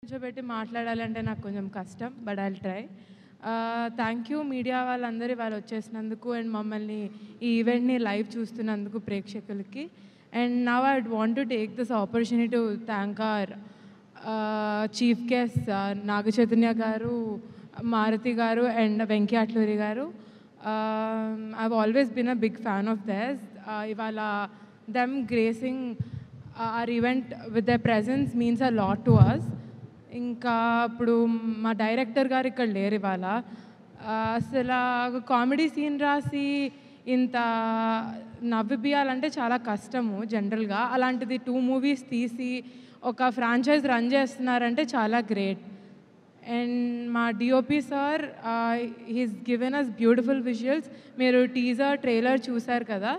కూర్చోబెట్టి మాట్లాడాలంటే నాకు కొంచెం కష్టం, but I'll try. Thank you media వాళ్ళందరూ ఇవాళ వచ్చేసినందుకు అండ్ మమ్మల్ని ఈ ఈవెంట్ని లైవ్ చూస్తున్నందుకు ప్రేక్షకులకి. And now I want to take this opportunity to thank our chief guest Naga Chaitanya garu, Maruthi గారు అండ్ వెంకీ అట్లూరి గారు. I've always been a big fan of theirs. ఇవాళ them gracing our event with their presence means a lot to us. ఇంకా ఇప్పుడు మా director గారు ఇక్కడ లేరు ఇవాళ. అసలు కామెడీ సీన్ రాసి ఇంత నవ్విపియాలంటే చాలా కష్టము జనరల్గా. అలాంటిది 2 మూవీస్ తీసి ఒక ఫ్రాంచైజ్ రన్ చేస్తున్నారంటే చాలా గ్రేట్. అండ్ మా DOP sir he's given us beautiful visuals. మీరు టీజర్ ట్రైలర్ చూసారు కదా,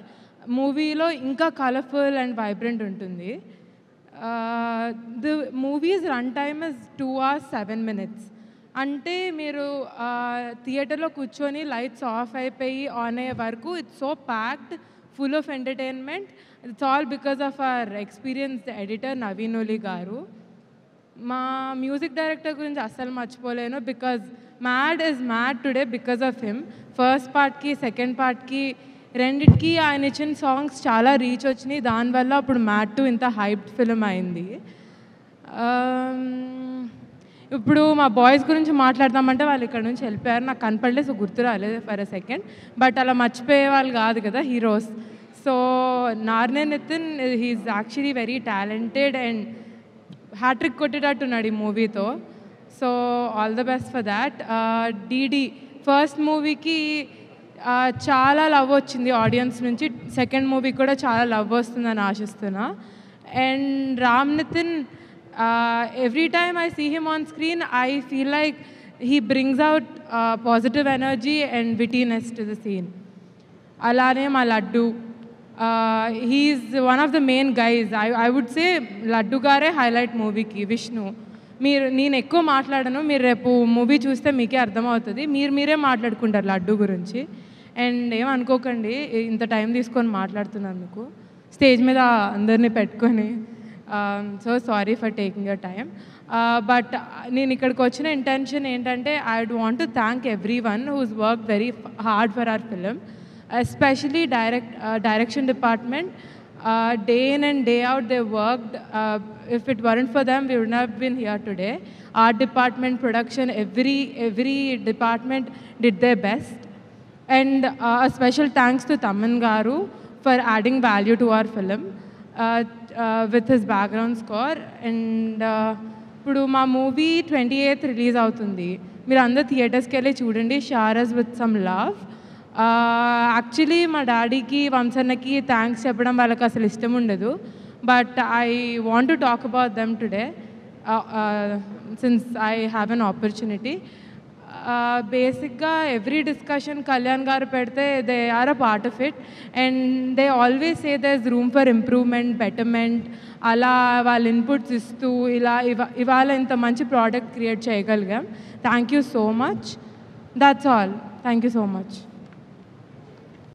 మూవీలో ఇంకా కలర్ఫుల్ అండ్ వైబ్రెంట్ ఉంటుంది. The movies run time is 2 hours 7 minutes. అంటే మీరు థియేటర్లో కూర్చొని లైట్స్ ఆఫ్ అయిపోయి ఆన్ అయ్యే వరకు it's so packed, full of entertainment. It's all because of our experienced editor Naveen ఓలి గారు. మా మ్యూజిక్ డైరెక్టర్ గురించి అస్సలు మర్చిపోలేను, because mad is mad today because of him. First పార్ట్కి సెకండ్ పార్ట్కి రెండిటికి ఆయన ఇచ్చిన సాంగ్స్ చాలా రీచ్ వచ్చినాయి. దానివల్ల అప్పుడు మ్యాడ్ 2 ఇంత హైప్డ్ ఫిల్మ్ అయింది. ఇప్పుడు మా బాయ్స్ గురించి మాట్లాడదామంటే వాళ్ళు ఇక్కడ నుంచి వెళ్ళిపోయారు, నాకు కనపడలేదు, సో గుర్తు రాలేదు ఫర్ ఎ సెకండ్. బట్ అలా మర్చిపోయే వాళ్ళు కాదు కదా heroes. So Narne Nithin he's actually very talented and hat trick కొట్టేటట్టున్నాడు ఈ మూవీతో. So all the best for that. DD first మూవీకి చాలా లవ్ వచ్చింది ఆడియన్స్ నుంచి, సెకండ్ మూవీ కూడా చాలా లవ్ వస్తుందని ఆశిస్తున్నా. And Ram Nithin, every time I see him on screen I feel like he brings out positive energy and wittiness to the scene. అలానే మా Laddu, he's one of the main guys. I would say Laddu గారే highlight మూవీకి. విష్ణు, నేను ఎక్కువ మాట్లాడను, మీరు రేపు movie చూస్తే మీకే అర్థమవుతుంది, మీరే మాట్లాడుకుంటారు లడ్డు గురించి. అండ్ ఏమనుకోకండి ఇంత టైం తీసుకొని మాట్లాడుతున్నందుకు, స్టేజ్ మీద అందరినీ పెట్టుకొని. So sorry for taking your time. But నేను ఇక్కడికి వచ్చిన ఇంటెన్షన్ ఏంటంటే I would want to thank everyone who's work very hard for our film, especially direction department. Day in and day out they worked. If it weren't for them we would not have been here today. Art department, production, every department did their best. And a special thanks to Taman Garu for adding value to our film with his background score. And ఇప్పుడు మా movie 28th release అవుతుంది, మీరు అందరు థియేటర్స్కి వెళ్ళి చూడండి. Shower us with some love. Actually మా డాడీకి వంశన్నకి థ్యాంక్స్ చెప్పడం వాళ్ళకి అసలు ఇష్టం ఉండదు, but I want to talk about them today since I have an opportunity. బేసిక్గా ఎవ్రీ డిస్కషన్ కళ్యాణ్ గారు పెడితే they are a part of it and they always say there is room for improvement, betterment. అలా వాళ్ళ inputs ఇస్తూ ఇవాళ ఇంత మంచి product create చేయగలిగాం. Thank you so much. That's all. Thank you so much.